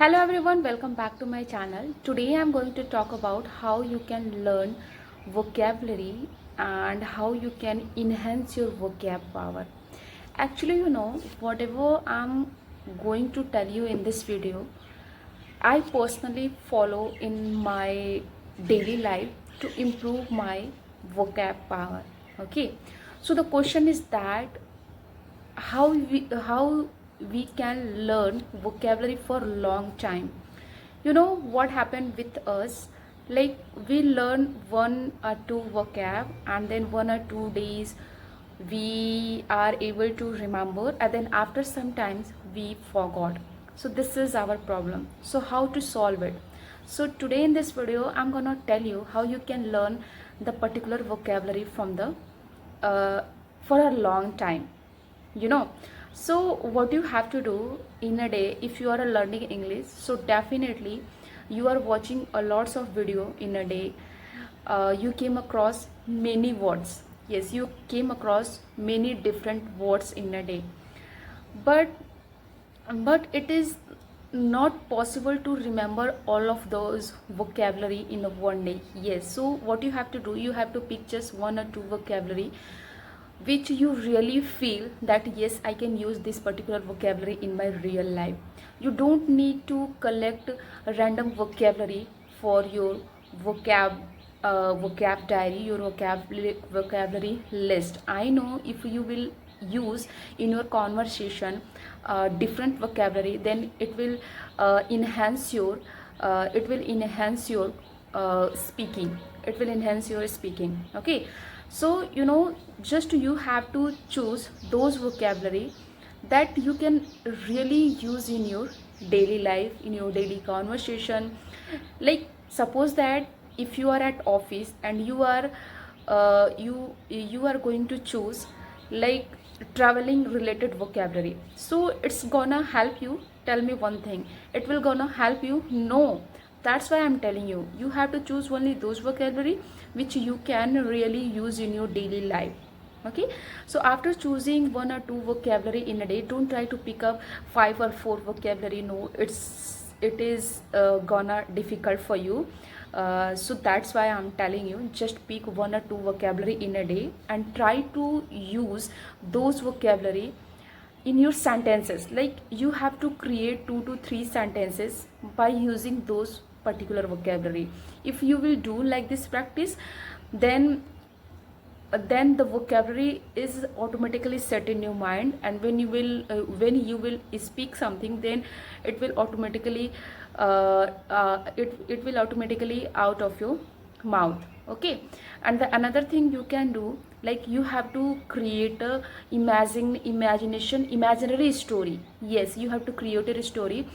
Hello everyone, welcome back to my channel. Today I'm going to talk about how you can learn vocabulary and how you can enhance your vocab power. Actually, whatever I'm going to tell you in this video, I personally follow in my daily life to improve my vocab power. Okay, so the question is that how we can learn vocabulary for a long time. You know what happened with us, like we learn one or two vocab and then 1 or 2 days we are able to remember, and then after sometimes we forgot. So this is our problem. So how to solve it? So today in this video I'm gonna tell you how you can learn the particular vocabulary from the for a long time. So what you have to do in a day, if you are learning English, so definitely you are watching a lots of video in a day. You came across many words. Yes, you came across many different words in a day, but it is not possible to remember all of those vocabulary in a one day. Yes, so what you have to do, you have to pick just one or two vocabulary which you really feel that yes, I can use this particular vocabulary in my real life. You don't need to collect random vocabulary for your vocab diary, your vocabulary list. I know if you will use in your conversation different vocabulary, then it will enhance your speaking. It will enhance your speaking. Okay, so just you have to choose those vocabulary that you can really use in your daily life, in your daily conversation. Like suppose that if you are at office and you are going to choose like traveling related vocabulary, so it's gonna help you. Tell me one thing, it will gonna help you? No. That's why I'm telling you, you have to choose only those vocabulary which you can really use in your daily life. Okay, so after choosing one or two vocabulary in a day, don't try to pick up 5 or 4 vocabulary. No, it is gonna difficult for you. So that's why I'm telling you, just pick one or two vocabulary in a day and try to use those vocabulary in your sentences. Like you have to create 2 to 3 sentences by using those particular vocabulary. If you will do like this practice, then the vocabulary is automatically set in your mind, and when you will speak something, then it will automatically it will automatically out of your mouth. Okay, and the another thing you can do, like you have to create a imaginary story. Yes, you have to create a story,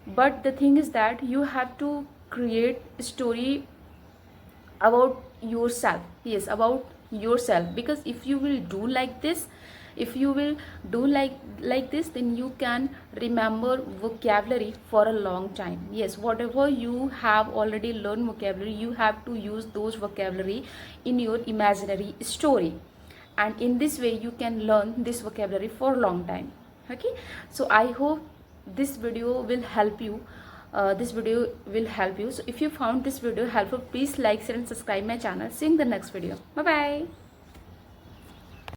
but the thing is that you have to create a story about yourself. Yes, about yourself, because if you will do like this, if you will do like this, then you can remember vocabulary for a long time. Yes, whatever you have already learned vocabulary, you have to use those vocabulary in your imaginary story, and in this way you can learn this vocabulary for a long time. Okay, so I hope this video will help you. So if you found this video helpful, please like, share and subscribe my channel. See you in the next video. Bye bye.